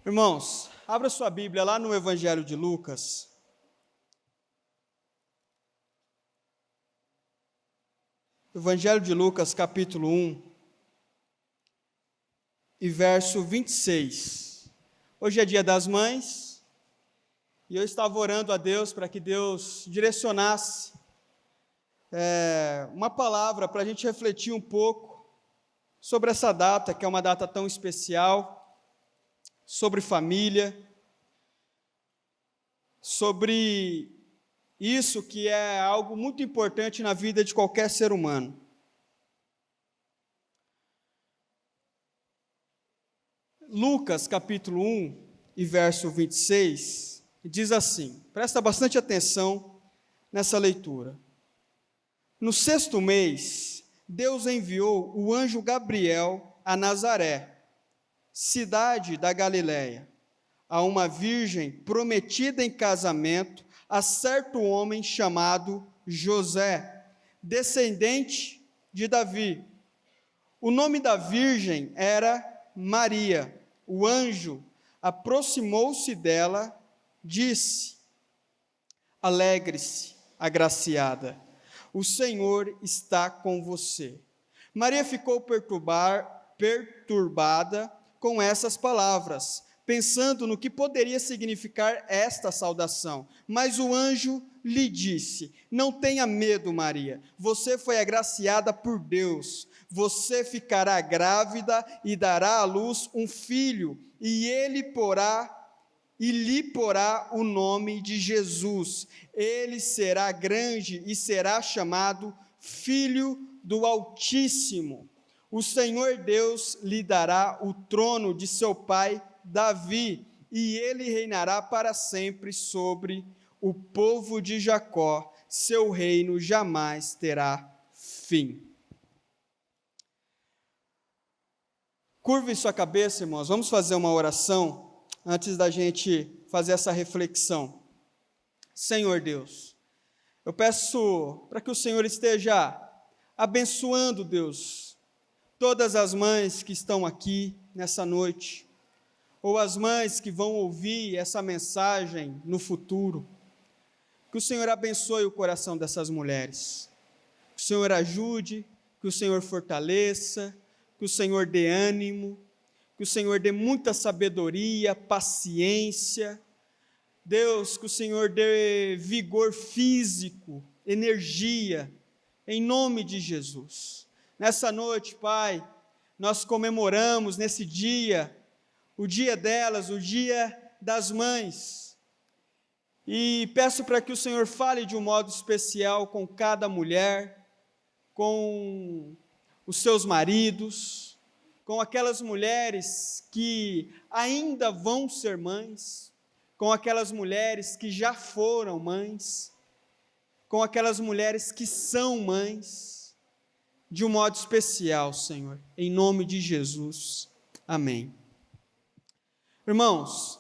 Irmãos, abra sua Bíblia lá no Evangelho de Lucas. Evangelho de Lucas, capítulo 1, e verso 26. Hoje é dia das mães, e eu estava orando a Deus para que Deus direcionasse uma palavra para a gente refletir um pouco sobre essa data, que é uma data tão especial, sobre família, sobre isso que é algo muito importante na vida de qualquer ser humano. Lucas, capítulo 1, e verso 26, diz assim, presta bastante atenção nessa leitura. No 6º mês, Deus enviou o anjo Gabriel a Nazaré, cidade da Galiléia, a uma virgem prometida em casamento a certo homem chamado José, descendente de Davi. O nome da virgem era Maria. O anjo aproximou-se dela, disse: Alegre-se, agraciada, o Senhor está com você. Maria ficou perturbada com essas palavras, pensando no que poderia significar esta saudação. Mas o anjo lhe disse: Não tenha medo, Maria, você foi agraciada por Deus. Você ficará grávida e dará à luz um filho, e lhe porá o nome de Jesus. Ele será grande e será chamado Filho do Altíssimo. O Senhor Deus lhe dará o trono de seu pai Davi, e ele reinará para sempre sobre o povo de Jacó. Seu reino jamais terá fim. Curve sua cabeça, irmãos, vamos fazer uma oração antes da gente fazer essa reflexão. Senhor Deus, eu peço para que o Senhor esteja abençoando, Deus, todas as mães que estão aqui nessa noite, ou as mães que vão ouvir essa mensagem no futuro. Que o Senhor abençoe o coração dessas mulheres, que o Senhor ajude, que o Senhor fortaleça, que o Senhor dê ânimo, que o Senhor dê muita sabedoria, paciência. Deus, que o Senhor dê vigor físico, energia, em nome de Jesus. Nessa noite, Pai, nós comemoramos nesse dia, o dia delas, o dia das mães. E peço para que o Senhor fale de um modo especial com cada mulher, com os seus maridos, com aquelas mulheres que ainda vão ser mães, com aquelas mulheres que já foram mães, com aquelas mulheres que são mães, de um modo especial, Senhor, em nome de Jesus. Amém. Irmãos,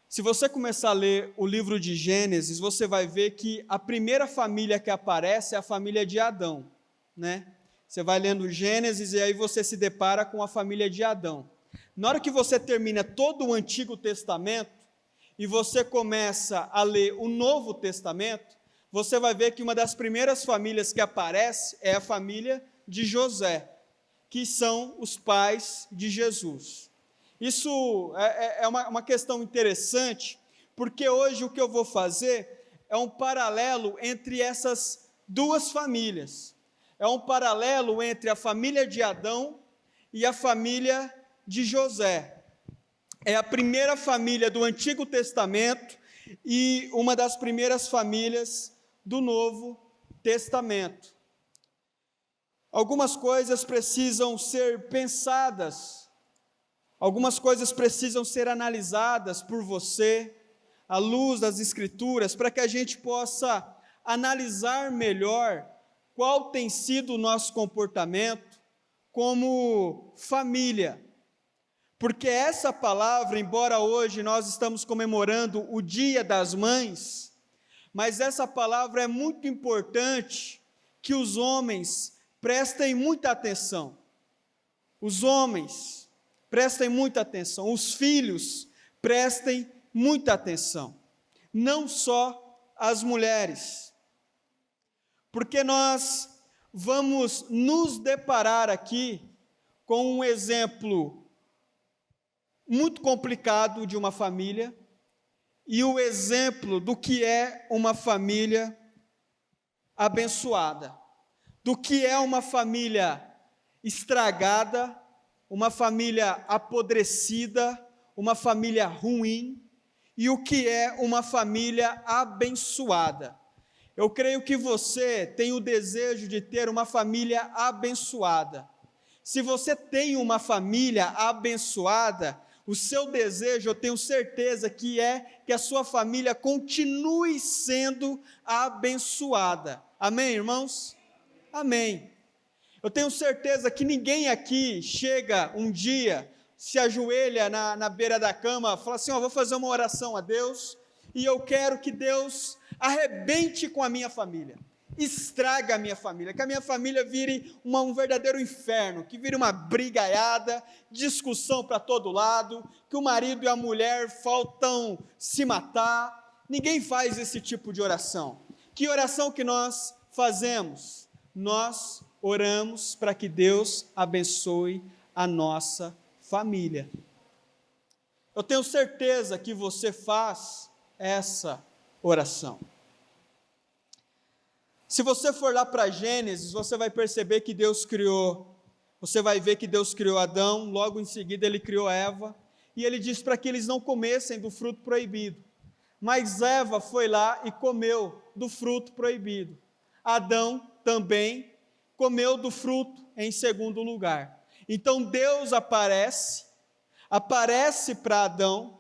se você começar a ler o livro de Gênesis, você vai ver que a primeira família que aparece é a família de Adão, né? Você vai lendo Gênesis e aí você se depara com a família de Adão. Na hora que você termina todo o Antigo Testamento e você começa a ler o Novo Testamento, você vai ver que uma das primeiras famílias que aparece é a família de José, que são os pais de Jesus. Isso é uma questão interessante, porque hoje o que eu vou fazer é um paralelo entre essas duas famílias. É um paralelo entre a família de Adão e a família de José. É a primeira família do Antigo Testamento e uma das primeiras famílias do Novo Testamento. Algumas coisas precisam ser pensadas, algumas coisas precisam ser analisadas por você, à luz das Escrituras, para que a gente possa analisar melhor qual tem sido o nosso comportamento como família. Porque essa palavra, embora hoje nós estamos comemorando o Dia das Mães, mas essa palavra é muito importante que os homens prestem muita atenção. Os homens, prestem muita atenção, os filhos, prestem muita atenção, não só as mulheres, porque nós vamos nos deparar aqui com um exemplo muito complicado de uma família e o exemplo do que é uma família abençoada, do que é uma família estragada, uma família apodrecida, uma família ruim, e o que é uma família abençoada. Eu creio que você tem o desejo de ter uma família abençoada. Se você tem uma família abençoada, o seu desejo, eu tenho certeza que é que a sua família continue sendo abençoada. Amém, irmãos? Amém. Eu tenho certeza que ninguém aqui chega um dia, se ajoelha na beira da cama, fala assim, vou fazer uma oração a Deus, e eu quero que Deus arrebente com a minha família, estraga a minha família, que a minha família vire um verdadeiro inferno, que vire uma brigaiada, discussão para todo lado, que o marido e a mulher faltam se matar. Ninguém faz esse tipo de oração. Que oração que nós fazemos? Nós oramos para que Deus abençoe a nossa família. Eu tenho certeza que você faz essa oração. Se você for lá para Gênesis, você vai perceber que Deus criou, você vai ver que Deus criou Adão, logo em seguida ele criou Eva, e ele disse para que eles não comessem do fruto proibido. Mas Eva foi lá e comeu do fruto proibido. Adão também comeu do fruto em segundo lugar. Então Deus aparece para Adão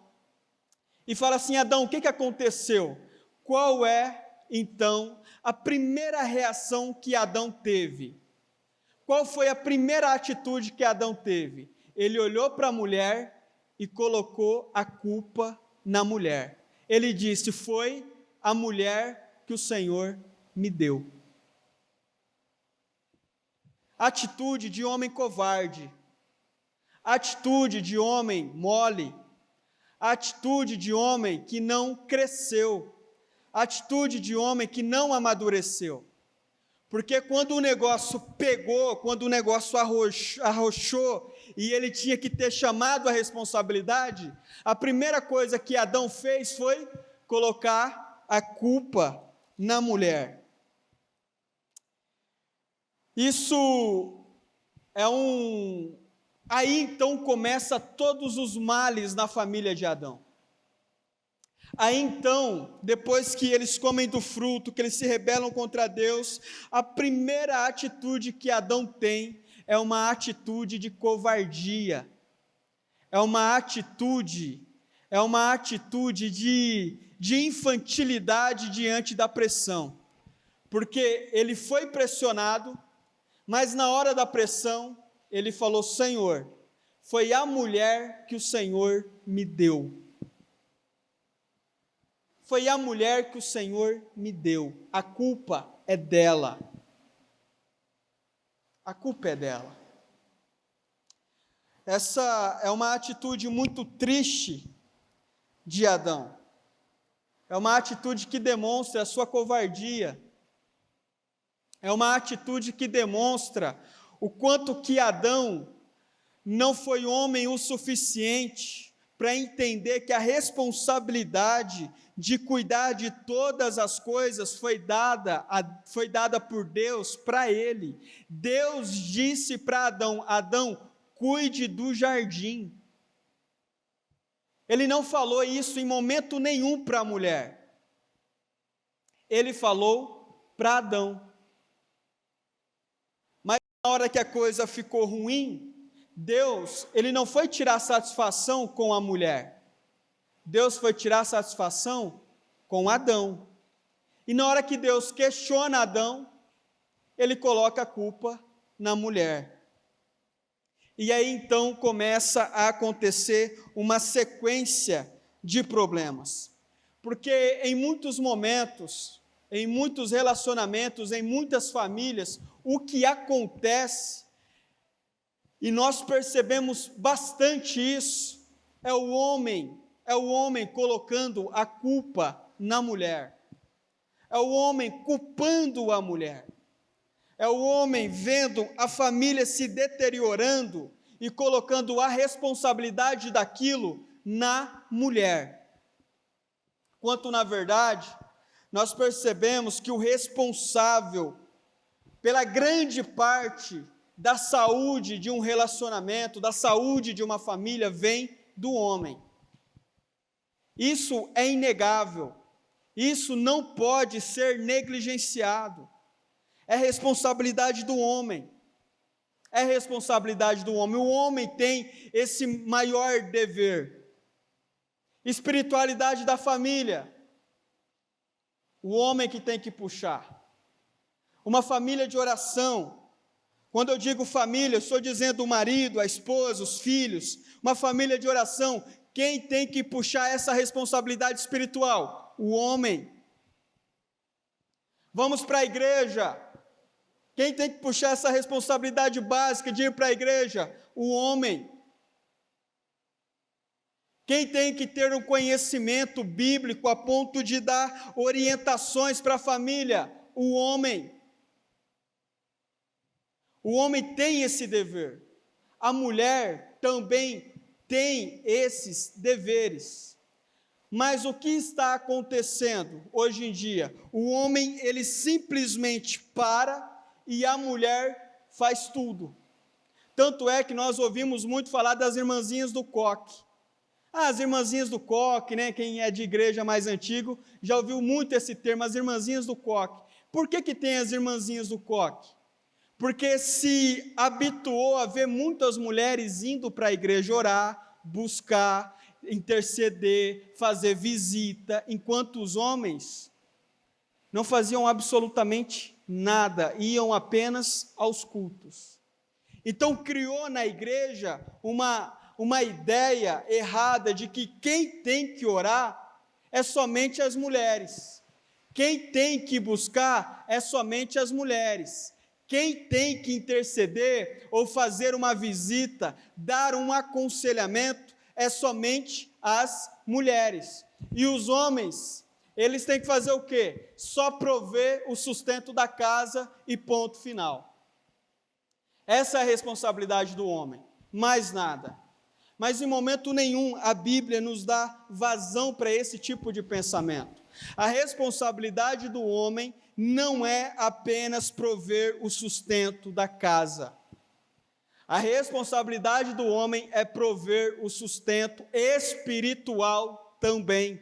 e fala assim, Adão, o que aconteceu? Qual é, então, a primeira reação que Adão teve? Qual foi a primeira atitude que Adão teve? Ele olhou para a mulher e colocou a culpa na mulher. Ele disse, foi a mulher que o Senhor me deu. Atitude de homem covarde, atitude de homem mole, atitude de homem que não cresceu, atitude de homem que não amadureceu. Porque quando o negócio pegou, quando o negócio arrochou e ele tinha que ter chamado a responsabilidade, a primeira coisa que Adão fez foi colocar a culpa na mulher. Isso é Aí então começa todos os males na família de Adão. Aí então, depois que eles comem do fruto, que eles se rebelam contra Deus, a primeira atitude que Adão tem é uma atitude de covardia. É uma atitude de infantilidade diante da pressão. Porque ele foi pressionado, mas na hora da pressão, ele falou, Senhor, foi a mulher que o Senhor me deu. Foi a mulher que o Senhor me deu. A culpa é dela. A culpa é dela. Essa é uma atitude muito triste de Adão. É uma atitude que demonstra a sua covardia. É uma atitude que demonstra o quanto que Adão não foi homem o suficiente para entender que a responsabilidade de cuidar de todas as coisas foi dada por Deus para ele. Deus disse para Adão, Adão, cuide do jardim. Ele não falou isso em momento nenhum para a mulher. Ele falou para Adão. Mas na hora que a coisa ficou ruim, Deus, ele não foi tirar satisfação com a mulher. Deus foi tirar satisfação com Adão. E na hora que Deus questiona Adão, ele coloca a culpa na mulher. E aí então começa a acontecer uma sequência de problemas. Porque em muitos momentos, em muitos relacionamentos, em muitas famílias, o que acontece E nós percebemos bastante isso. É o homem colocando a culpa na mulher. É o homem culpando a mulher. É o homem vendo a família se deteriorando e colocando a responsabilidade daquilo na mulher. Quanto, na verdade, nós percebemos que o responsável pela grande parte da saúde de um relacionamento, da saúde de uma família, vem do homem. Isso é inegável. Isso não pode ser negligenciado. É responsabilidade do homem. É responsabilidade do homem. O homem tem esse maior dever. Espiritualidade da família. O homem que tem que puxar. Uma família de oração. Quando eu digo família, eu estou dizendo o marido, a esposa, os filhos. Uma família de oração. Quem tem que puxar essa responsabilidade espiritual? O homem. Vamos para a igreja. Quem tem que puxar essa responsabilidade básica de ir para a igreja? O homem. Quem tem que ter um conhecimento bíblico a ponto de dar orientações para a família? O homem. O homem tem esse dever. A mulher também tem esses deveres. Mas o que está acontecendo hoje em dia? O homem, ele simplesmente para e a mulher faz tudo. Tanto é que nós ouvimos muito falar das irmãzinhas do coque. As irmãzinhas do coque, né? Quem é de igreja mais antigo já ouviu muito esse termo, as irmãzinhas do coque. Por que tem as irmãzinhas do coque? Porque se habituou a ver muitas mulheres indo para a igreja orar, buscar, interceder, fazer visita, enquanto os homens não faziam absolutamente nada, iam apenas aos cultos. Então criou na igreja uma ideia errada de que quem tem que orar é somente as mulheres. Quem tem que buscar é somente as mulheres. Quem tem que interceder ou fazer uma visita, dar um aconselhamento, é somente as mulheres. E os homens, eles têm que fazer o quê? Só prover o sustento da casa e ponto final. Essa é a responsabilidade do homem, mais nada. Mas em momento nenhum a Bíblia nos dá vazão para esse tipo de pensamento. A responsabilidade do homem não é apenas prover o sustento da casa. A responsabilidade do homem é prover o sustento espiritual também.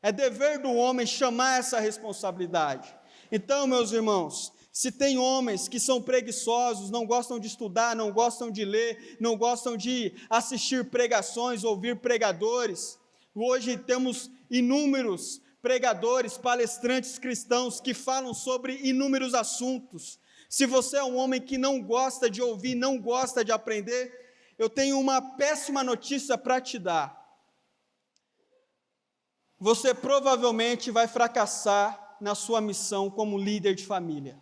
É dever do homem chamar essa responsabilidade. Então, meus irmãos, se tem homens que são preguiçosos, não gostam de estudar, não gostam de ler, não gostam de assistir pregações, ouvir pregadores, hoje temos inúmeros pregadores, palestrantes cristãos que falam sobre inúmeros assuntos. Se você é um homem que não gosta de ouvir, não gosta de aprender, eu tenho uma péssima notícia para te dar. Você provavelmente vai fracassar na sua missão como líder de família.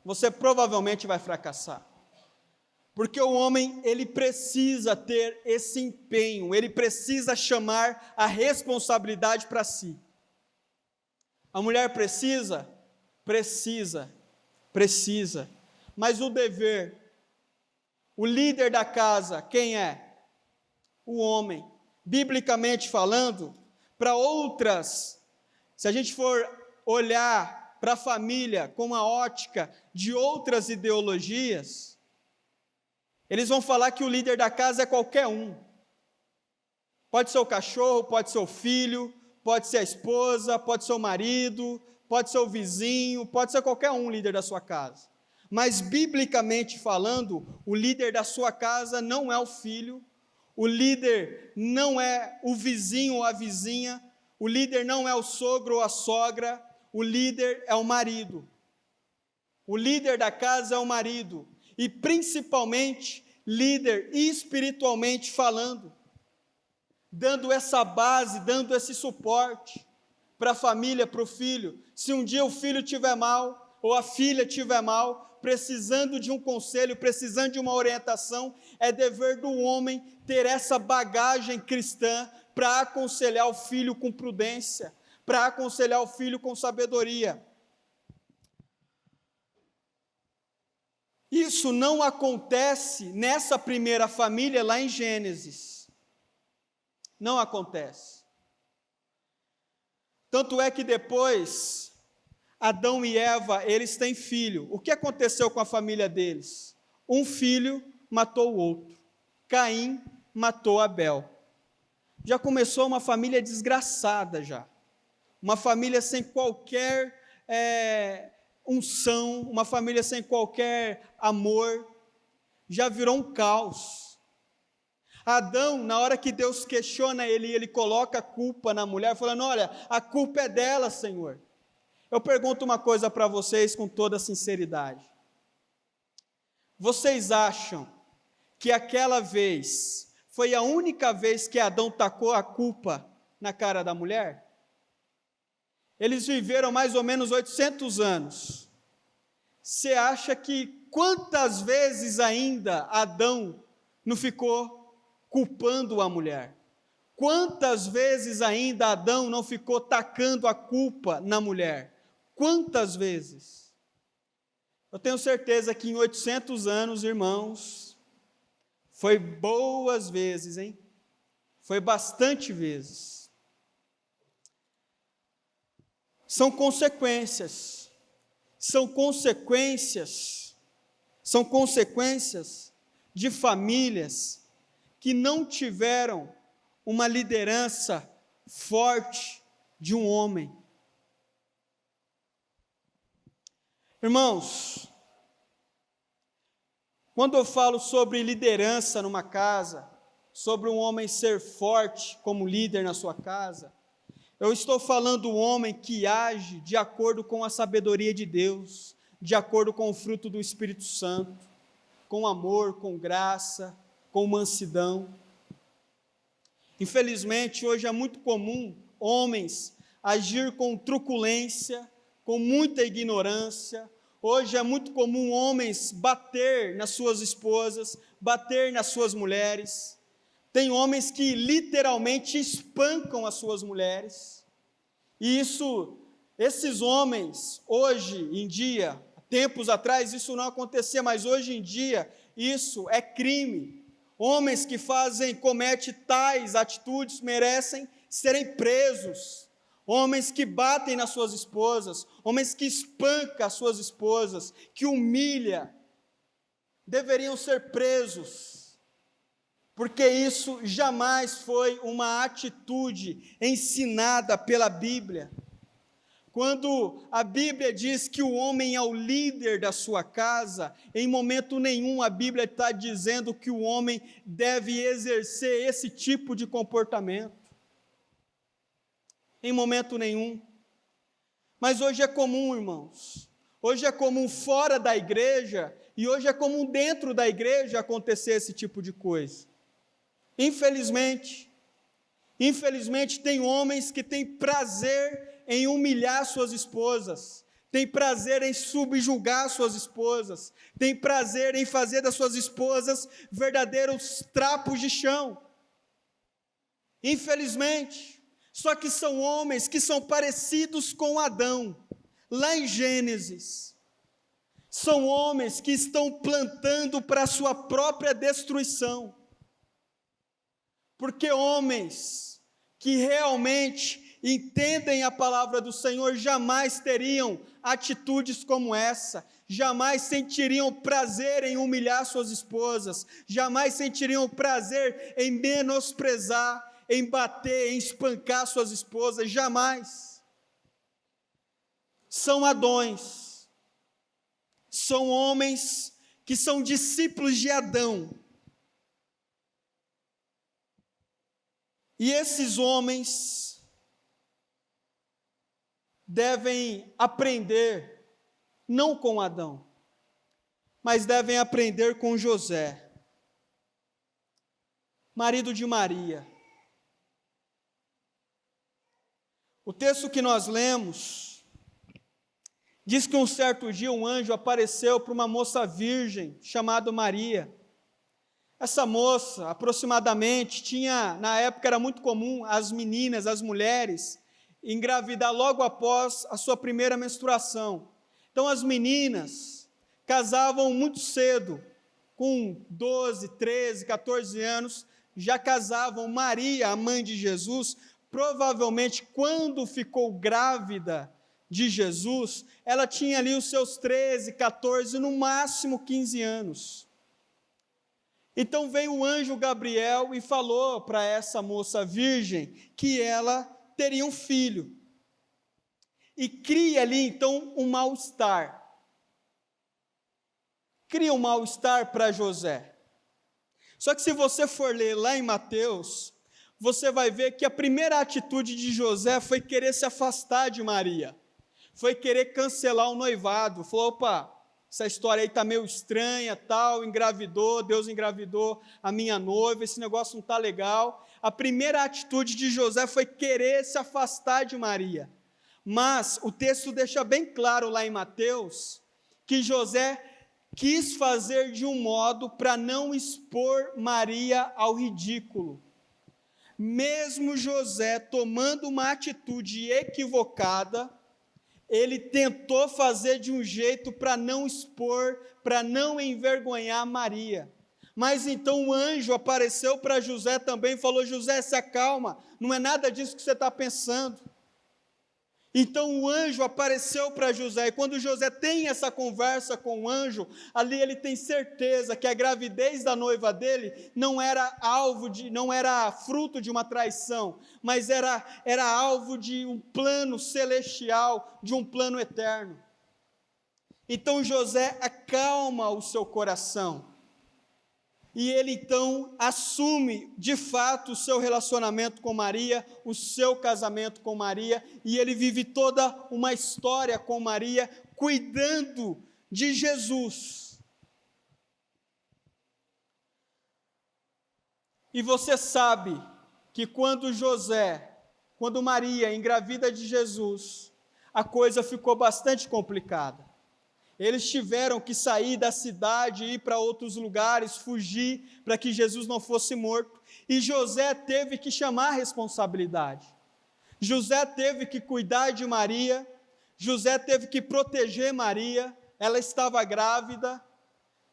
Você provavelmente vai fracassar. Porque o homem, ele precisa ter esse empenho, ele precisa chamar a responsabilidade para si. A mulher precisa, mas o dever, o líder da casa, quem é? O homem. Biblicamente falando, para outras, se a gente for olhar para a família com a ótica de outras ideologias, eles vão falar que o líder da casa é qualquer um. Pode ser o cachorro, pode ser o filho, pode ser a esposa, pode ser o marido, pode ser o vizinho, pode ser qualquer um líder da sua casa. Mas, biblicamente falando, o líder da sua casa não é o filho, o líder não é o vizinho ou a vizinha, o líder não é o sogro ou a sogra, o líder é o marido. O líder da casa é o marido. E principalmente, líder espiritualmente falando, dando essa base, dando esse suporte para a família, para o filho. Se um dia o filho estiver mal, ou a filha estiver mal, precisando de um conselho, precisando de uma orientação, é dever do homem ter essa bagagem cristã para aconselhar o filho com prudência, para aconselhar o filho com sabedoria. Isso não acontece nessa primeira família lá em Gênesis. Não acontece. Tanto é que depois, Adão e Eva, eles têm filho. O que aconteceu com a família deles? Um filho matou o outro. Caim matou Abel. Já começou uma família desgraçada já. Uma família sem qualquer unção, uma família sem qualquer amor, já virou um caos. Adão, na hora que Deus questiona ele coloca a culpa na mulher, falando, olha, a culpa é dela, Senhor. Eu pergunto uma coisa para vocês com toda sinceridade. Vocês acham que aquela vez foi a única vez que Adão tacou a culpa na cara da mulher? Eles viveram mais ou menos 800 anos. Você acha que quantas vezes ainda Adão não ficou culpando a mulher? Quantas vezes ainda Adão não ficou tacando a culpa na mulher? Quantas vezes? Eu tenho certeza que em 800 anos, irmãos, foi boas vezes, hein? Foi bastante vezes. São consequências de famílias que não tiveram uma liderança forte de um homem. Irmãos, quando eu falo sobre liderança numa casa, sobre um homem ser forte como líder na sua casa, eu estou falando do homem que age de acordo com a sabedoria de Deus, de acordo com o fruto do Espírito Santo, com amor, com graça, com mansidão. Infelizmente, hoje é muito comum homens agir com truculência, com muita ignorância. Hoje é muito comum homens bater nas suas esposas, bater nas suas mulheres. Tem homens que literalmente espancam as suas mulheres. E esses homens, hoje em dia, tempos atrás isso não acontecia, mas hoje em dia isso é crime. Homens que cometem tais atitudes merecem serem presos. Homens que batem nas suas esposas, homens que espancam as suas esposas, que humilham, deveriam ser presos. Porque isso jamais foi uma atitude ensinada pela Bíblia. Quando a Bíblia diz que o homem é o líder da sua casa, em momento nenhum a Bíblia está dizendo que o homem deve exercer esse tipo de comportamento. Em momento nenhum. Mas hoje é comum, irmãos. Hoje é comum fora da igreja e hoje é comum dentro da igreja acontecer esse tipo de coisa. Infelizmente, tem homens que têm prazer em humilhar suas esposas, têm prazer em subjugar suas esposas, têm prazer em fazer das suas esposas verdadeiros trapos de chão. Infelizmente, só que são homens que são parecidos com Adão, lá em Gênesis. São homens que estão plantando para a sua própria destruição. Porque homens que realmente entendem a palavra do Senhor jamais teriam atitudes como essa, jamais sentiriam prazer em humilhar suas esposas, jamais sentiriam prazer em menosprezar, em bater, em espancar suas esposas, jamais. São Adões, são homens que são discípulos de Adão. E esses homens devem aprender, não com Adão, mas devem aprender com José, marido de Maria. O texto que nós lemos Diz que um certo dia um anjo apareceu para uma moça virgem chamada Maria. Essa moça, aproximadamente, na época era muito comum as meninas, as mulheres, engravidar logo após a sua primeira menstruação. Então as meninas casavam muito cedo, com 12, 13, 14 anos, já casavam. Maria, a mãe de Jesus, provavelmente quando ficou grávida de Jesus, ela tinha ali os seus 13, 14, no máximo 15 anos. Então veio o anjo Gabriel e falou para essa moça virgem que ela teria um filho. E cria ali então um mal-estar. Cria um mal-estar para José. Só que se você for ler lá em Mateus, você vai ver que a primeira atitude de José foi querer se afastar de Maria. Foi querer cancelar o noivado. Falou, opa, essa história aí está meio estranha, tal, engravidou, Deus engravidou a minha noiva, esse negócio não está legal. A primeira atitude de José foi querer se afastar de Maria. Mas o texto deixa bem claro lá em Mateus, que José quis fazer de um modo para não expor Maria ao ridículo. Mesmo José tomando uma atitude equivocada, ele tentou fazer de um jeito para não expor, para não envergonhar Maria. Mas então o anjo apareceu para José também e falou, José, se acalma, não é nada disso que você está pensando. Então o anjo apareceu para José, e quando José tem essa conversa com o anjo, ali ele tem certeza que a gravidez da noiva dele não era fruto de uma traição, mas era alvo de um plano celestial, de um plano eterno. Então José acalma o seu coração, e ele então assume de fato o seu relacionamento com Maria, o seu casamento com Maria, e ele vive toda uma história com Maria, cuidando de Jesus. E você sabe que quando Maria engravida de Jesus, a coisa ficou bastante complicada. Eles tiveram que sair da cidade, ir para outros lugares, fugir, para que Jesus não fosse morto. E José teve que chamar a responsabilidade. José teve que cuidar de Maria, José teve que proteger Maria, ela estava grávida,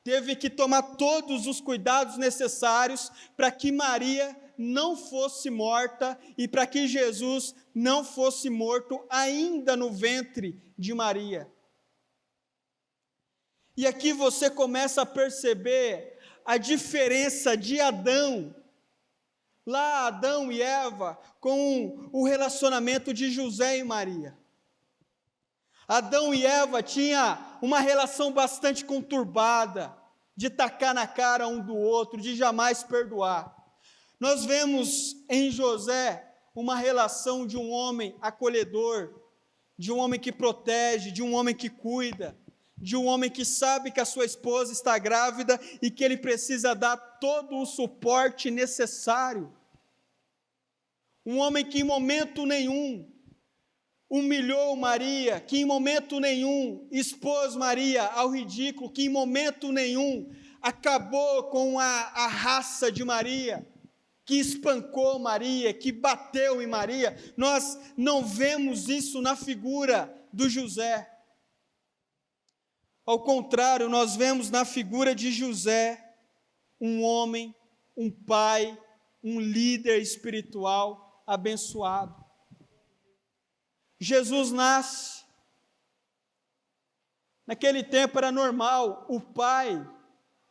teve que tomar todos os cuidados necessários para que Maria não fosse morta e para que Jesus não fosse morto ainda no ventre de Maria. E aqui você começa a perceber a diferença de Adão, lá Adão e Eva, com o relacionamento de José e Maria. Adão e Eva tinham uma relação bastante conturbada, de tacar na cara um do outro, de jamais perdoar. Nós vemos em José uma relação de um homem acolhedor, de um homem que protege, de um homem que cuida, de um homem que sabe que a sua esposa está grávida e que ele precisa dar todo o suporte necessário. Um homem que em momento nenhum humilhou Maria, que em momento nenhum expôs Maria ao ridículo, que em momento nenhum acabou com a raça de Maria, que espancou Maria, que bateu em Maria. Nós não vemos isso na figura do José. Ao contrário, nós vemos na figura de José um homem, um pai, um líder espiritual abençoado. Jesus nasce. Naquele tempo era normal, o pai,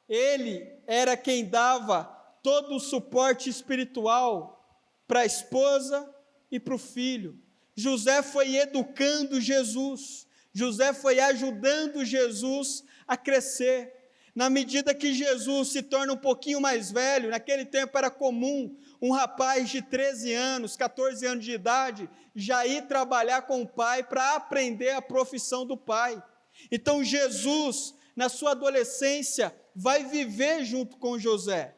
ele era quem dava todo o suporte espiritual para a esposa e para o filho. José foi educando Jesus. José foi ajudando Jesus a crescer. Na medida que Jesus se torna um pouquinho mais velho, naquele tempo era comum um rapaz de 13 anos, 14 anos de idade, já ir trabalhar com o pai para aprender a profissão do pai. Então Jesus, na sua adolescência, vai viver junto com José,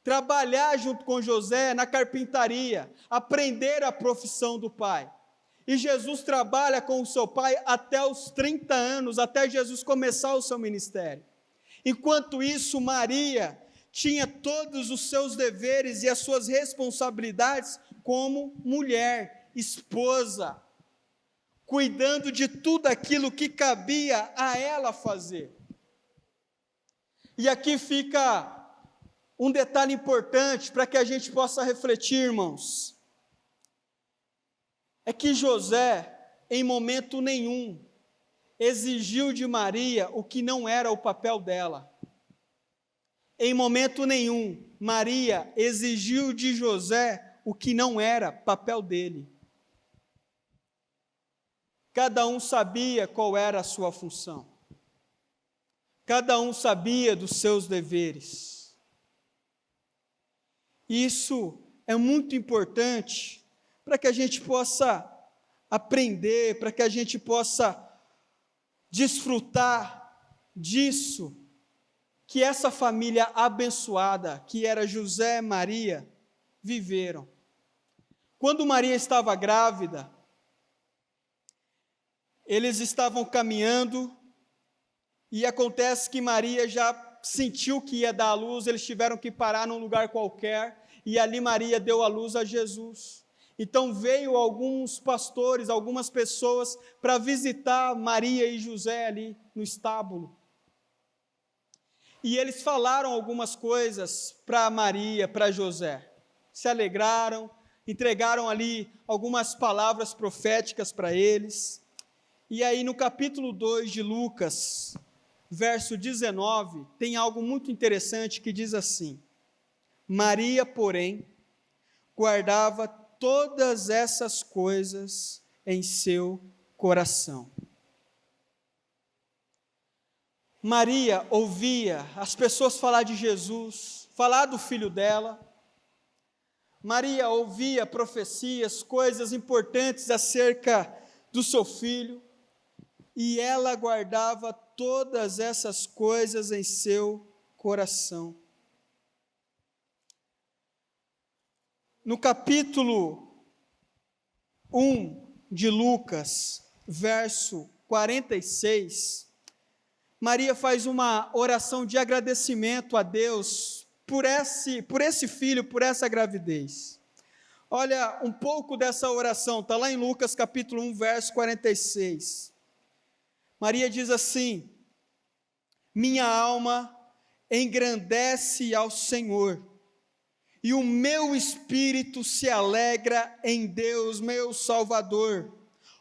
trabalhar junto com José na carpintaria, aprender a profissão do pai. E Jesus trabalha com o seu pai até os 30 anos, até Jesus começar o seu ministério. Enquanto isso, Maria tinha todos os seus deveres e as suas responsabilidades como mulher, esposa, cuidando de tudo aquilo que cabia a ela fazer. E aqui fica um detalhe importante para que a gente possa refletir, irmãos. É que José, em momento nenhum, exigiu de Maria o que não era o papel dela. Em momento nenhum, Maria exigiu de José o que não era papel dele. Cada um sabia qual era a sua função. Cada um sabia dos seus deveres. Isso é muito importante para que a gente possa aprender, para que a gente possa desfrutar disso, que essa família abençoada, que era José e Maria, viveram. Quando Maria estava grávida, eles estavam caminhando, e acontece que Maria já sentiu que ia dar à luz, eles tiveram que parar num lugar qualquer, e ali Maria deu à luz a Jesus. Então veio alguns pastores, algumas pessoas, para visitar Maria e José ali no estábulo. E eles falaram algumas coisas para Maria, para José. Se alegraram, entregaram ali algumas palavras proféticas para eles. E aí no capítulo 2 de Lucas, verso 19, tem algo muito interessante que diz assim: Maria, porém, guardava todas essas coisas em seu coração. Maria ouvia as pessoas falar de Jesus, falar do filho dela. Maria ouvia profecias, coisas importantes acerca do seu filho, e ela guardava todas essas coisas em seu coração. No capítulo 1 de Lucas, verso 46, Maria faz uma oração de agradecimento a Deus por esse filho, por essa gravidez. Olha um pouco dessa oração, está lá em Lucas capítulo 1, verso 46. Maria diz assim: minha alma engrandece ao Senhor, e o meu espírito se alegra em Deus, meu Salvador.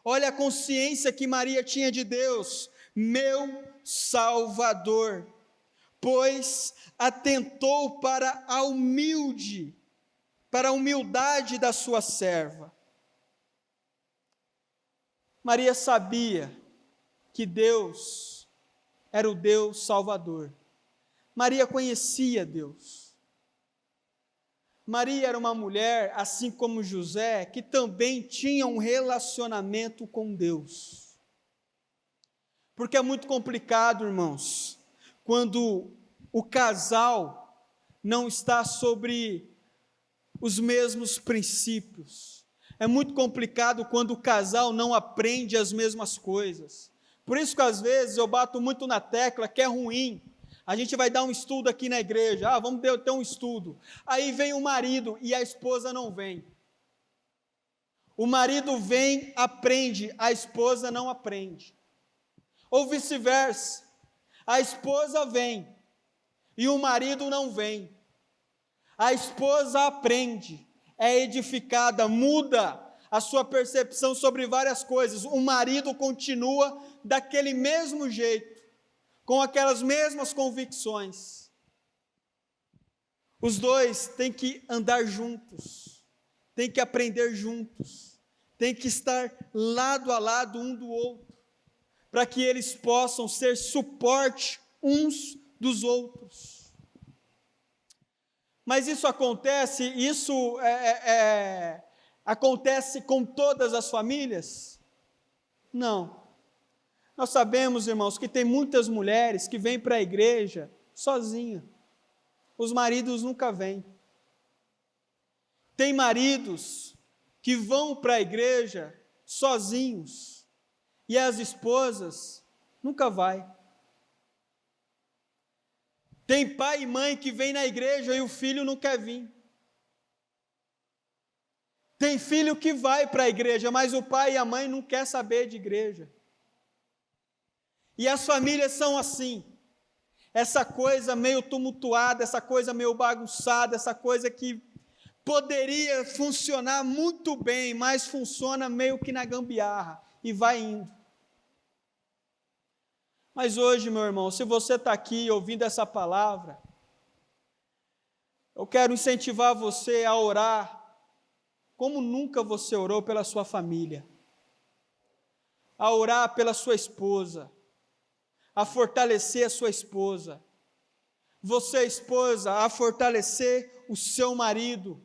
Olha a consciência que Maria tinha de Deus, meu Salvador, pois atentou para a humildade da sua serva. Maria sabia que Deus era o Deus Salvador. Maria conhecia Deus. Maria era uma mulher, assim como José, que também tinha um relacionamento com Deus. Porque é muito complicado, irmãos, quando o casal não está sobre os mesmos princípios. É muito complicado quando o casal não aprende as mesmas coisas. Por isso que às vezes eu bato muito na tecla que é ruim. A gente vai dar um estudo aqui na igreja, vamos ter um estudo. Aí vem o marido e a esposa não vem. O marido vem, aprende, a esposa não aprende. Ou vice-versa, a esposa vem e o marido não vem. A esposa aprende, é edificada, muda a sua percepção sobre várias coisas. O marido continua daquele mesmo jeito, com aquelas mesmas convicções. Os dois têm que andar juntos, têm que aprender juntos, têm que estar lado a lado um do outro, para que eles possam ser suporte uns dos outros. Mas isso acontece, acontece com todas as famílias? Não. Nós sabemos, irmãos, que tem muitas mulheres que vêm para a igreja sozinha. Os maridos nunca vêm. Tem maridos que vão para a igreja sozinhos. E as esposas, nunca vai. Tem pai e mãe que vem na igreja e o filho não quer vir. Tem filho que vai para a igreja, mas o pai e a mãe não quer saber de igreja. E as famílias são assim. Essa coisa meio tumultuada, essa coisa meio bagunçada, essa coisa que poderia funcionar muito bem, mas funciona meio que na gambiarra e vai indo. Mas hoje, meu irmão, se você está aqui ouvindo essa palavra, eu quero incentivar você a orar como nunca você orou pela sua família, a orar pela sua esposa, a fortalecer a sua esposa, você, esposa, a fortalecer o seu marido,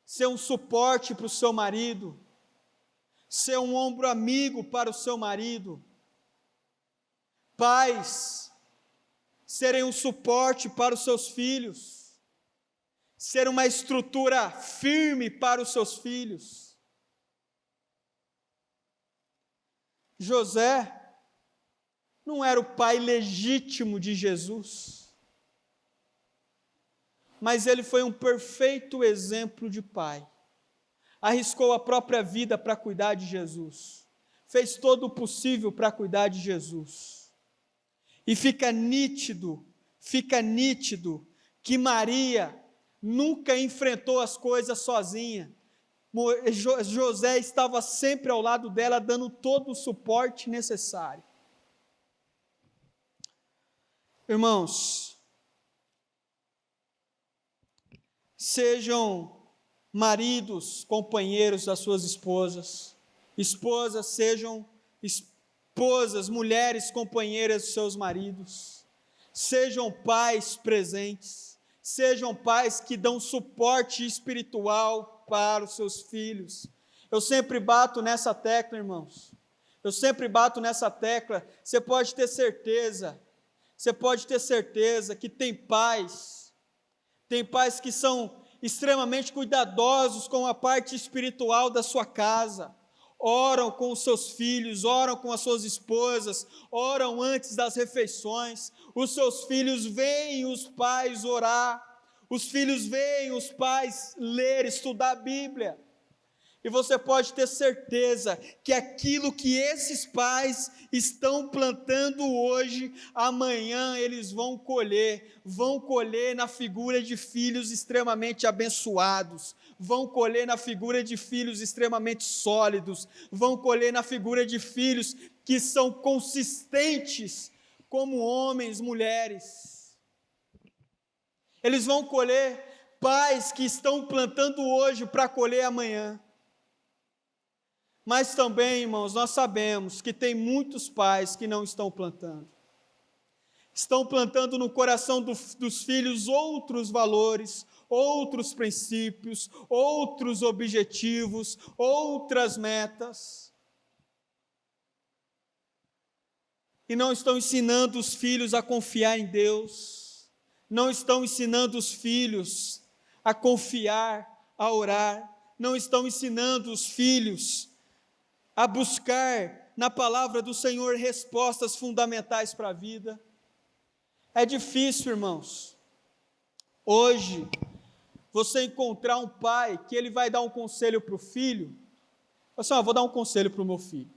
ser um suporte para o seu marido, ser um ombro amigo para o seu marido, pais, serem um suporte para os seus filhos, ser uma estrutura firme para os seus filhos. José não era o pai legítimo de Jesus, mas ele foi um perfeito exemplo de pai. Arriscou a própria vida para cuidar de Jesus, fez todo o possível para cuidar de Jesus, e fica nítido que Maria nunca enfrentou as coisas sozinha. José estava sempre ao lado dela, dando todo o suporte necessário. Irmãos, sejam maridos, companheiros das suas esposas, esposas, sejam esposas, mulheres, companheiras dos seus maridos, sejam pais presentes, sejam pais que dão suporte espiritual para os seus filhos. Eu sempre bato nessa tecla, irmãos, você pode ter certeza que tem pais que são extremamente cuidadosos com a parte espiritual da sua casa, oram com os seus filhos, oram com as suas esposas, oram antes das refeições, os seus filhos veem os pais orar, os filhos veem os pais ler, estudar a Bíblia, e você pode ter certeza que aquilo que esses pais estão plantando hoje, amanhã eles vão colher na figura de filhos extremamente abençoados, vão colher na figura de filhos extremamente sólidos, vão colher na figura de filhos que são consistentes como homens, mulheres. Eles vão colher pais que estão plantando hoje para colher amanhã. Mas também, irmãos, nós sabemos que tem muitos pais que não estão plantando. Estão plantando no coração dos filhos outros valores, outros princípios, outros objetivos, outras metas. E não estão ensinando os filhos a confiar em Deus, não estão ensinando os filhos a confiar, a orar, não estão ensinando os filhos a buscar na palavra do Senhor respostas fundamentais para a vida. É difícil, irmãos, hoje, você encontrar um pai que ele vai dar um conselho para o filho, assim, vou dar um conselho para o meu filho.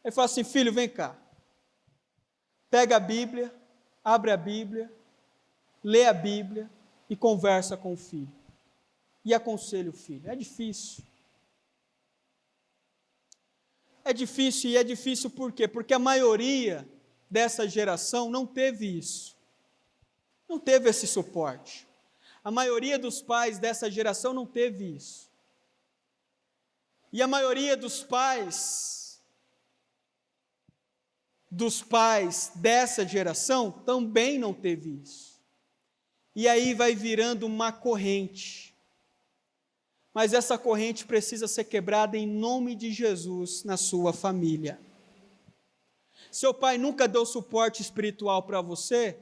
Ele fala assim: filho, vem cá, pega a Bíblia, abre a Bíblia, lê a Bíblia e conversa com o filho, e aconselha o filho. É difícil. É difícil por quê? Porque a maioria dessa geração não teve isso, não teve esse suporte. A maioria dos pais dessa geração não teve isso. E a maioria dos pais dessa geração também não teve isso. E aí vai virando uma corrente. Mas essa corrente precisa ser quebrada em nome de Jesus na sua família. Seu pai nunca deu suporte espiritual para você?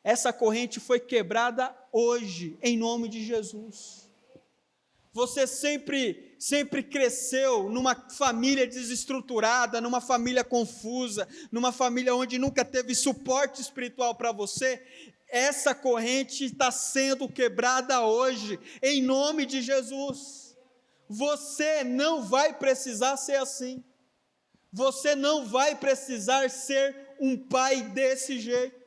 Essa corrente foi quebrada hoje, em nome de Jesus. Você sempre cresceu numa família desestruturada, numa família confusa, numa família onde nunca teve suporte espiritual para você. Essa corrente está sendo quebrada hoje, em nome de Jesus. Você não vai precisar ser assim. Você não vai precisar ser um pai desse jeito.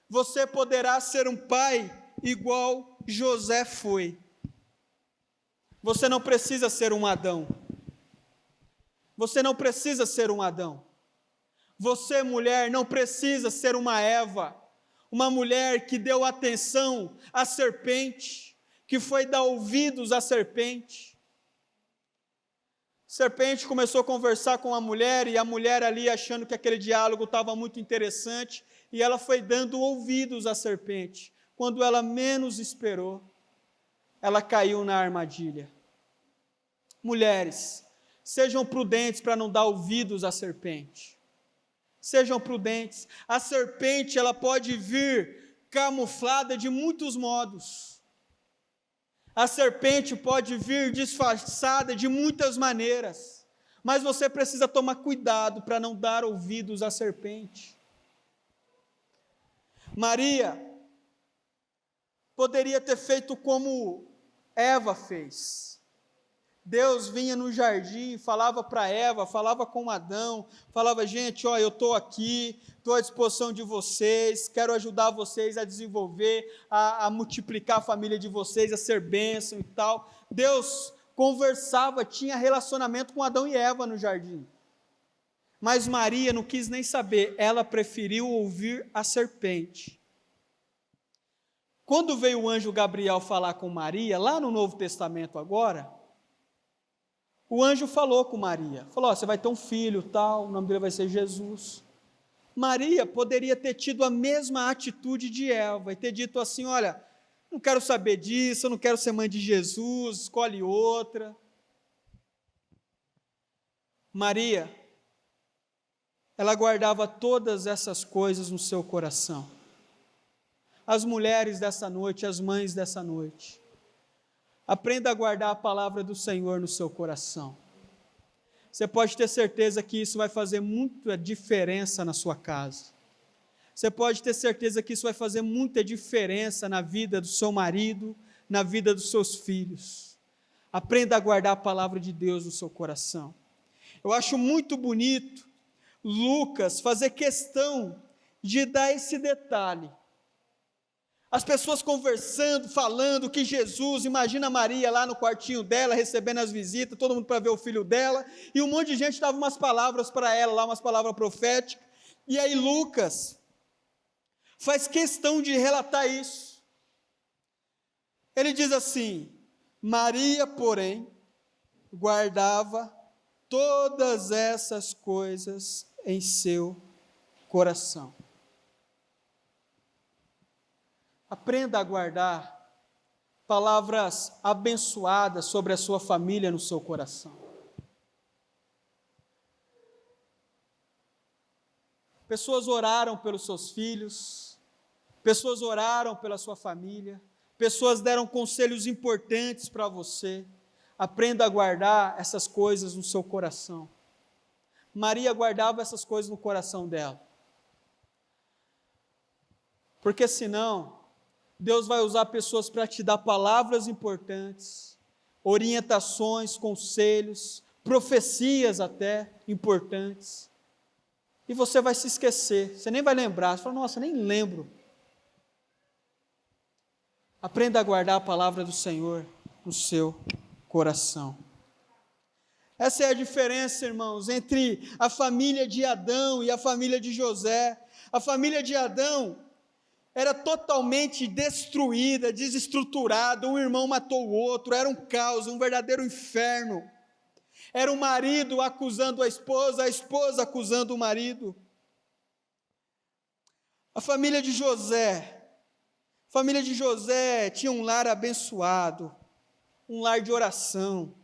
Você poderá ser um pai igual José foi. Você não precisa ser um Adão. Você não precisa ser um Adão. Você, mulher, não precisa ser uma Eva, uma mulher que deu atenção à serpente, que foi dar ouvidos à serpente. A serpente começou a conversar com a mulher, e a mulher ali achando que aquele diálogo estava muito interessante, e ela foi dando ouvidos à serpente. Quando ela menos esperou, ela caiu na armadilha. Mulheres, sejam prudentes para não dar ouvidos à serpente. Sejam prudentes. A serpente, ela pode vir camuflada de muitos modos. A serpente pode vir disfarçada de muitas maneiras. Mas você precisa tomar cuidado para não dar ouvidos à serpente. Maria poderia ter feito como Eva fez. Deus vinha no jardim, falava para Eva, falava com Adão, falava: gente, eu estou aqui, estou à disposição de vocês, quero ajudar vocês a desenvolver, a multiplicar a família de vocês, a ser bênção e tal. Deus conversava, tinha relacionamento com Adão e Eva no jardim. Mas Maria não quis nem saber, ela preferiu ouvir a serpente. Quando veio o anjo Gabriel falar com Maria, lá no Novo Testamento agora, o anjo falou com Maria, falou: você vai ter um filho, tal, o nome dele vai ser Jesus. Maria poderia ter tido a mesma atitude de Eva, e ter dito assim: olha, não quero saber disso, eu não quero ser mãe de Jesus, escolhe outra. Maria, ela guardava todas essas coisas no seu coração. As mulheres dessa noite, as mães dessa noite, aprenda a guardar a palavra do Senhor no seu coração. Você pode ter certeza que isso vai fazer muita diferença na sua casa. Você pode ter certeza que isso vai fazer muita diferença na vida do seu marido, na vida dos seus filhos. Aprenda a guardar a palavra de Deus no seu coração. Eu acho muito bonito Lucas fazer questão de dar esse detalhe. As pessoas conversando, falando que Jesus, imagina Maria lá no quartinho dela, recebendo as visitas, todo mundo para ver o filho dela, e um monte de gente dava umas palavras para ela lá, umas palavras proféticas, e aí Lucas faz questão de relatar isso. Ele diz assim: Maria, porém, guardava todas essas coisas em seu coração. Aprenda a guardar palavras abençoadas sobre a sua família no seu coração. Pessoas oraram pelos seus filhos, pessoas oraram pela sua família, pessoas deram conselhos importantes para você. Aprenda a guardar essas coisas no seu coração. Maria guardava essas coisas no coração dela. Porque senão, Deus vai usar pessoas para te dar palavras importantes, orientações, conselhos, profecias até importantes, e você vai se esquecer, você nem vai lembrar, você fala: nossa, nem lembro. Aprenda a guardar a palavra do Senhor no seu coração. Essa é a diferença, irmãos, entre a família de Adão e a família de José. A família de Adão era totalmente destruída, desestruturada, um irmão matou o outro, era um caos, um verdadeiro inferno. Era o marido acusando a esposa acusando o marido. A família de José tinha um lar abençoado, um lar de oração,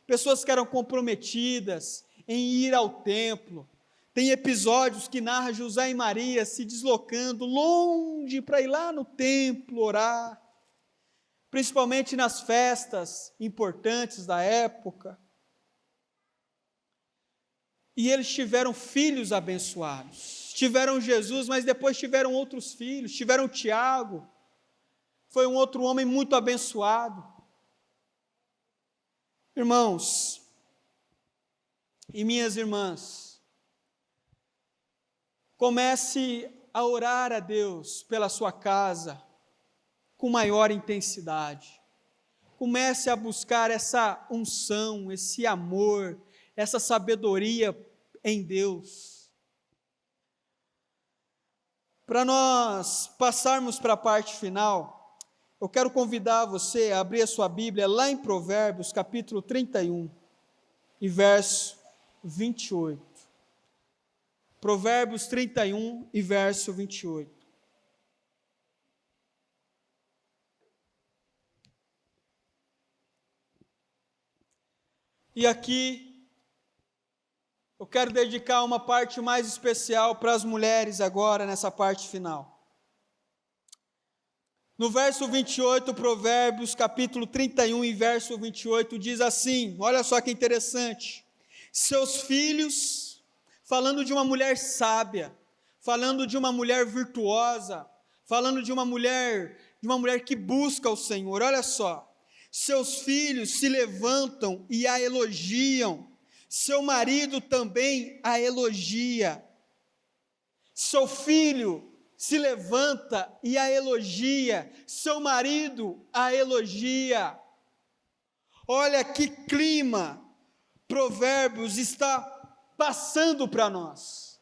pessoas que eram comprometidas em ir ao templo. Tem episódios que narra José e Maria se deslocando longe para ir lá no templo orar. principalmente nas festas importantes da época. E eles tiveram filhos abençoados. Tiveram Jesus, mas depois tiveram outros filhos. Tiveram Tiago, foi um outro homem muito abençoado. Irmãos e minhas irmãs, comece a orar a Deus pela sua casa com maior intensidade. Comece a buscar essa unção, esse amor, essa sabedoria em Deus. Para nós passarmos para a parte final, eu quero convidar você a abrir a sua Bíblia lá em Provérbios, capítulo 31, e verso 28. Provérbios 31 e verso 28. E aqui, eu quero dedicar uma parte mais especial para as mulheres agora, nessa parte final. No verso 28, Provérbios, capítulo 31 e verso 28, diz assim, olha só que interessante, seus filhos, falando de uma mulher sábia, falando de uma mulher virtuosa, falando de uma mulher que busca o Senhor, olha só, seus filhos se levantam e a elogiam, seu marido também a elogia. Seu filho se levanta e a elogia, seu marido a elogia. Olha que clima Provérbios está passando para nós.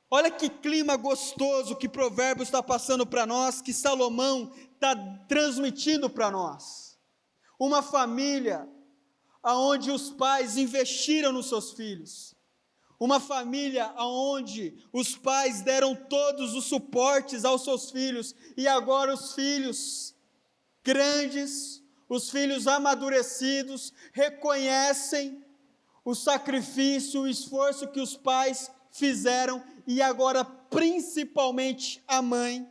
Olha que clima gostoso que Provérbios está passando para nós, que Salomão está transmitindo para nós. Uma família onde os pais investiram nos seus filhos. Uma família onde os pais deram todos os suportes aos seus filhos, e agora os filhos grandes, os filhos amadurecidos, reconhecem o sacrifício, o esforço que os pais fizeram, e agora principalmente a mãe,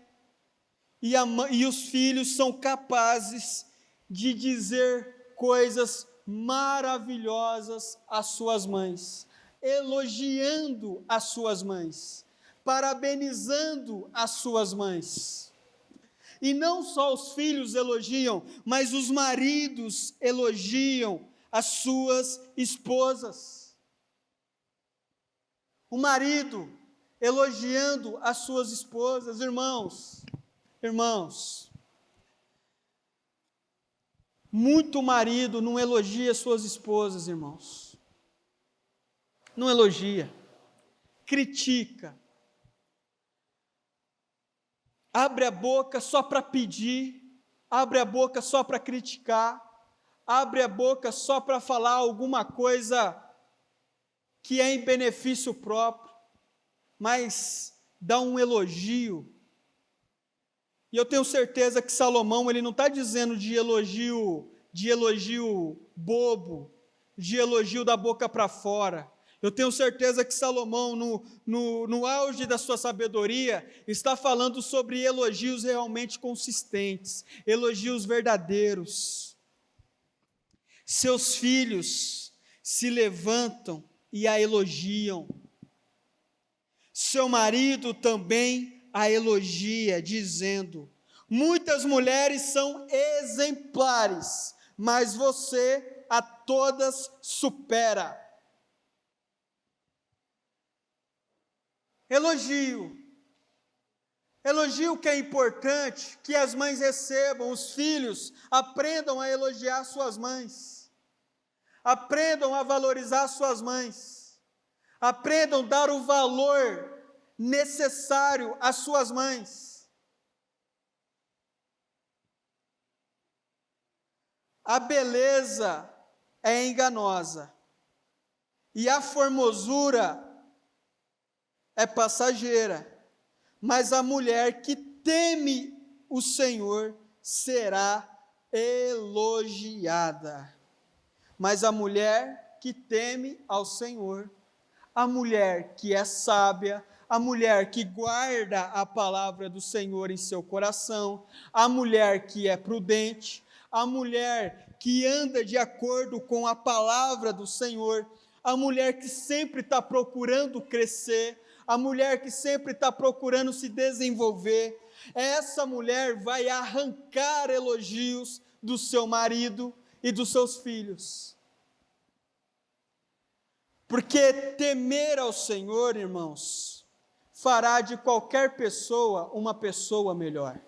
e os filhos são capazes de dizer coisas maravilhosas às suas mães, elogiando as suas mães, parabenizando as suas mães. E não só os filhos elogiam, mas os maridos elogiam as suas esposas. O marido elogiando as suas esposas, irmãos, muito marido não elogia suas esposas, irmãos, não elogia, critica, abre a boca só para pedir, abre a boca só para criticar, abre a boca só para falar alguma coisa que é em benefício próprio, mas dá um elogio. E eu tenho certeza que Salomão, ele não está dizendo de elogio bobo, de elogio da boca para fora. Eu tenho certeza que Salomão, no auge da sua sabedoria, está falando sobre elogios realmente consistentes, elogios verdadeiros. Seus filhos se levantam e a elogiam. Seu marido também a elogia, dizendo: muitas mulheres são exemplares, mas você a todas supera. Elogio que é importante, que as mães recebam, os filhos aprendam a elogiar suas mães, aprendam a valorizar suas mães, aprendam a dar o valor necessário às suas mães. A beleza é enganosa e a formosura é passageira, mas a mulher que teme o Senhor será elogiada. Mas a mulher que teme ao Senhor, a mulher que é sábia, a mulher que guarda a palavra do Senhor em seu coração, a mulher que é prudente, a mulher que anda de acordo com a palavra do Senhor, a mulher que sempre está procurando crescer, a mulher que sempre está procurando se desenvolver. Essa mulher vai arrancar elogios do seu marido e dos seus filhos. Porque temer ao Senhor, irmãos, fará de qualquer pessoa uma pessoa melhor.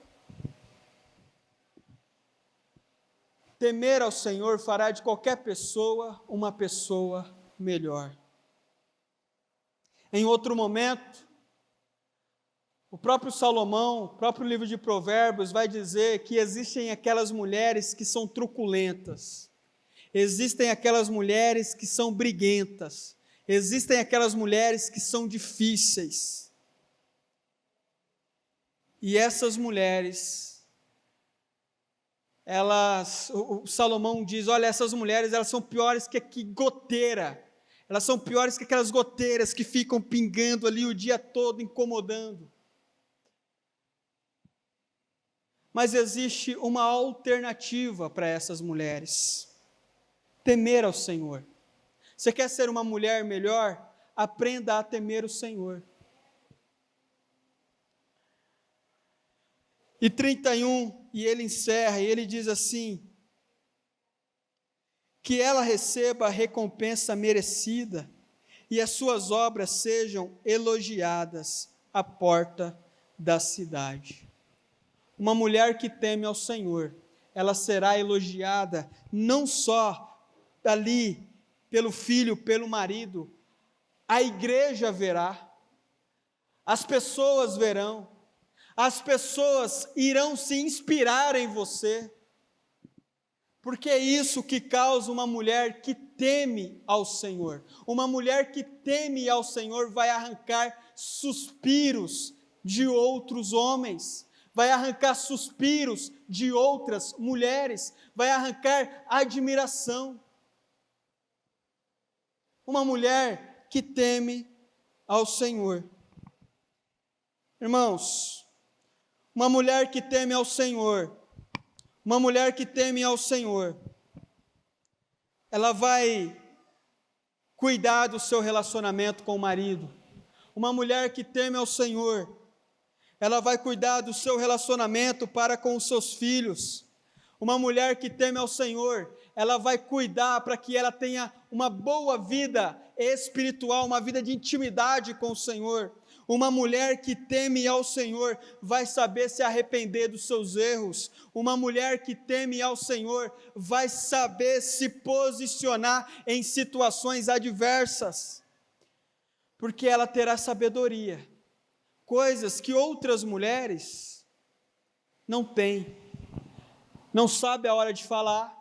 Temer ao Senhor fará de qualquer pessoa uma pessoa melhor. Em outro momento, o próprio Salomão, o próprio livro de Provérbios vai dizer que existem aquelas mulheres que são truculentas, existem aquelas mulheres que são briguentas, existem aquelas mulheres que são difíceis. E essas mulheres, o Salomão diz, olha, essas mulheres, elas são piores que goteira, elas são piores que aquelas goteiras que ficam pingando ali o dia todo, incomodando. Mas existe uma alternativa para essas mulheres: temer ao Senhor. Você quer ser uma mulher melhor? Aprenda a temer o Senhor. E 31, e ele encerra, e ele diz assim: que ela receba a recompensa merecida, e as suas obras sejam elogiadas à porta da cidade. Uma mulher que teme ao Senhor, ela será elogiada não só ali pelo filho, pelo marido, a igreja verá, as pessoas verão, as pessoas irão se inspirar em você, porque é isso que causa uma mulher que teme ao Senhor. Uma mulher que teme ao Senhor vai arrancar suspiros de outros homens, vai arrancar suspiros de outras mulheres, vai arrancar admiração. Uma mulher que teme ao Senhor. Irmãos, uma mulher que teme ao Senhor, uma mulher que teme ao Senhor, ela vai cuidar do seu relacionamento com o marido. Uma mulher que teme ao Senhor, ela vai cuidar do seu relacionamento para com os seus filhos. Uma mulher que teme ao Senhor, ela vai cuidar para que ela tenha uma boa vida espiritual, uma vida de intimidade com o Senhor. Uma mulher que teme ao Senhor vai saber se arrepender dos seus erros. Uma mulher que teme ao Senhor vai saber se posicionar em situações adversas, porque ela terá sabedoria, coisas que outras mulheres não têm. Não sabe a hora de falar,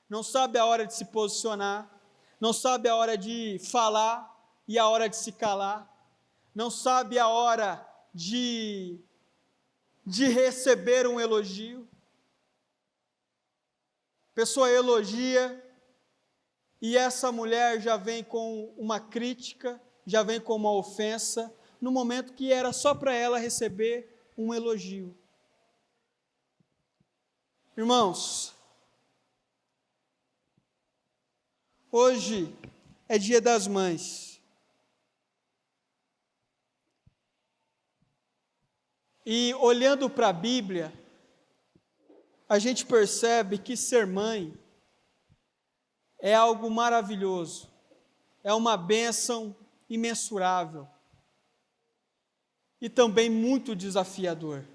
não sabe a hora de se posicionar, não sabe a hora de falar e a hora de se calar, não sabe a hora de receber um elogio. A pessoa elogia e essa mulher já vem com uma crítica, já vem com uma ofensa, no momento que era só para ela receber um elogio. Irmãos, hoje é Dia das Mães. E olhando para a Bíblia, a gente percebe que ser mãe é algo maravilhoso, é uma bênção imensurável e também muito desafiador.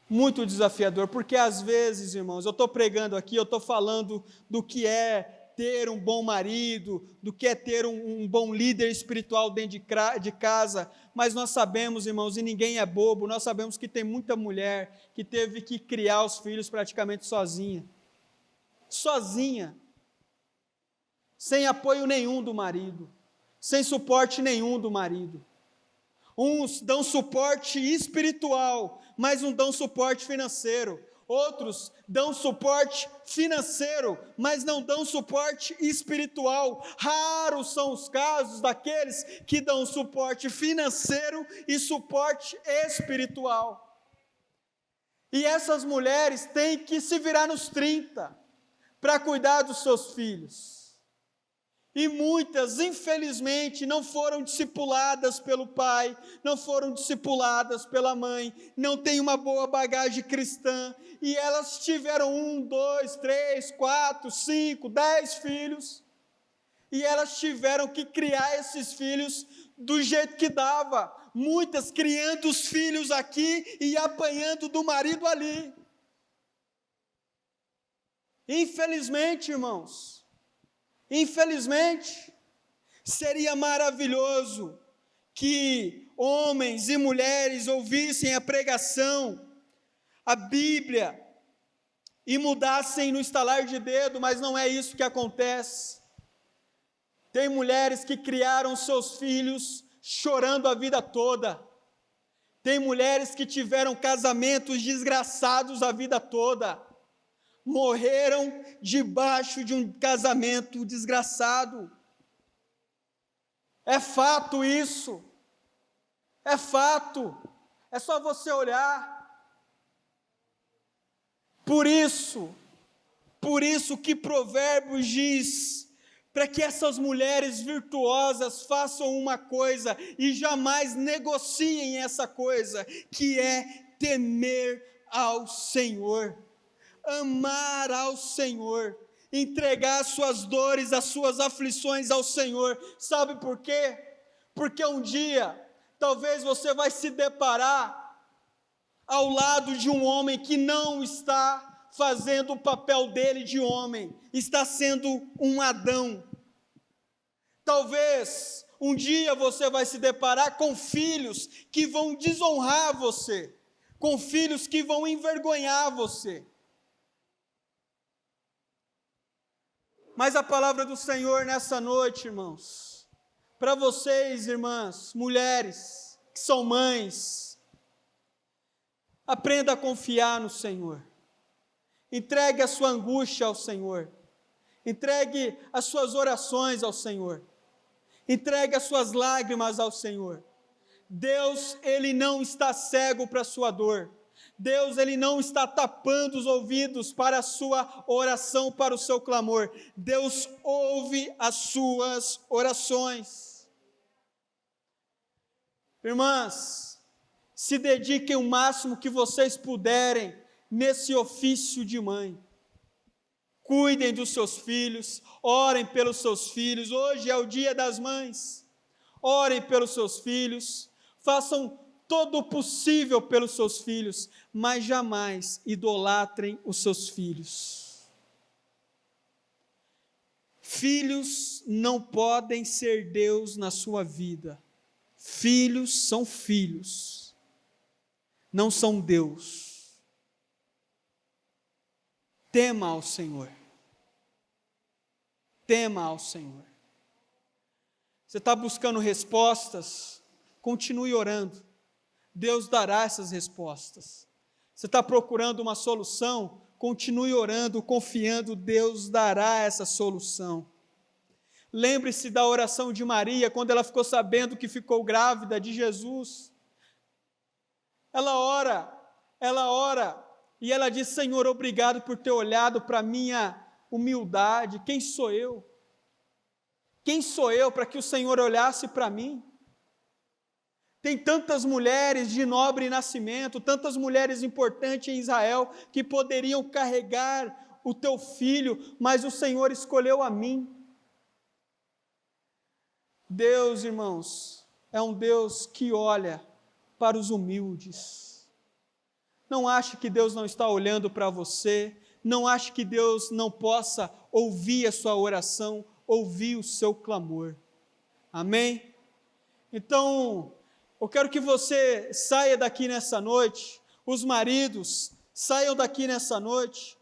Muito desafiador, porque às vezes, irmãos, eu estou pregando aqui, eu estou falando do que é ter um bom marido, do que é ter um bom líder espiritual dentro de casa, mas nós sabemos, irmãos, e ninguém é bobo, nós sabemos que tem muita mulher que teve que criar os filhos praticamente sozinha, sem apoio nenhum do marido, sem suporte nenhum do marido. Uns dão suporte espiritual, mas não dão suporte financeiro. Outros dão suporte financeiro, mas não dão suporte espiritual. Raros são os casos daqueles que dão suporte financeiro e suporte espiritual. E essas mulheres têm que se virar nos 30 para cuidar dos seus filhos. E muitas, infelizmente, não foram discipuladas pelo pai, não foram discipuladas pela mãe, não têm uma boa bagagem cristã, e elas tiveram 1, 2, 3, 4, 5, 10 filhos, e elas tiveram que criar esses filhos do jeito que dava, muitas criando os filhos aqui e apanhando do marido ali. Infelizmente, irmãos, infelizmente, seria maravilhoso que homens e mulheres ouvissem a pregação, a Bíblia, e mudassem no estalar de dedo, mas não é isso que acontece. Tem mulheres que criaram seus filhos chorando a vida toda. Tem mulheres que tiveram casamentos desgraçados a vida toda. Morreram debaixo de um casamento desgraçado. É fato isso. É fato. É só você olhar. Por isso que Provérbios diz, para que essas mulheres virtuosas façam uma coisa e jamais negociem essa coisa, que é temer ao Senhor. Amar ao Senhor, entregar as suas dores, as suas aflições ao Senhor. Sabe por quê? Porque um dia, talvez você vai se deparar ao lado de um homem que não está fazendo o papel dele de homem, está sendo um Adão. Talvez um dia você vai se deparar com filhos que vão desonrar você, com filhos que vão envergonhar você. Mas a palavra do Senhor nessa noite, irmãos, para vocês, irmãs, mulheres, que são mães, aprenda a confiar no Senhor, entregue a sua angústia ao Senhor, entregue as suas orações ao Senhor, entregue as suas lágrimas ao Senhor. Deus, Ele não está cego para a sua dor. Deus, Ele não está tapando os ouvidos para a sua oração, para o seu clamor. Deus ouve as suas orações. Irmãs, se dediquem o máximo que vocês puderem nesse ofício de mãe. Cuidem dos seus filhos, orem pelos seus filhos. Hoje é o dia das mães. Orem pelos seus filhos, façam todo o possível pelos seus filhos, mas jamais idolatrem os seus filhos. Filhos não podem ser Deus na sua vida. Filhos são filhos, não são Deus. Tema ao Senhor. Tema ao Senhor. Você está buscando respostas? Continue orando. Deus dará essas respostas. Você está procurando uma solução? Continue orando, confiando, Deus dará essa solução. Lembre-se da oração de Maria, quando ela ficou sabendo que ficou grávida de Jesus. Ela ora, e ela diz: Senhor, obrigado por ter olhado para a minha humildade. Quem sou eu? Quem sou eu para que o Senhor olhasse para mim? Tem tantas mulheres de nobre nascimento, tantas mulheres importantes em Israel, que poderiam carregar o teu filho, mas o Senhor escolheu a mim. Deus, irmãos, é um Deus que olha para os humildes. Não ache que Deus não está olhando para você, não ache que Deus não possa ouvir a sua oração, ouvir o seu clamor. Amém? Então, eu quero que você saia daqui nessa noite, os maridos saiam daqui nessa noite,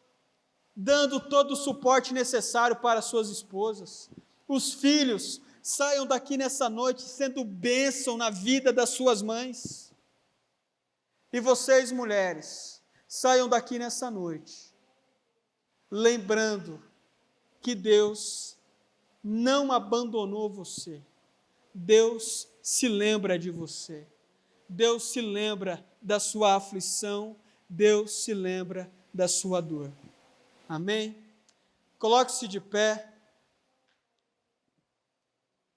dando todo o suporte necessário para suas esposas. Os filhos saiam daqui nessa noite sendo bênção na vida das suas mães. E vocês, mulheres, saiam daqui nessa noite, lembrando que Deus não abandonou você. Deus se lembra de você. Deus se lembra da sua aflição. Deus se lembra da sua dor. Amém? Coloque-se de pé.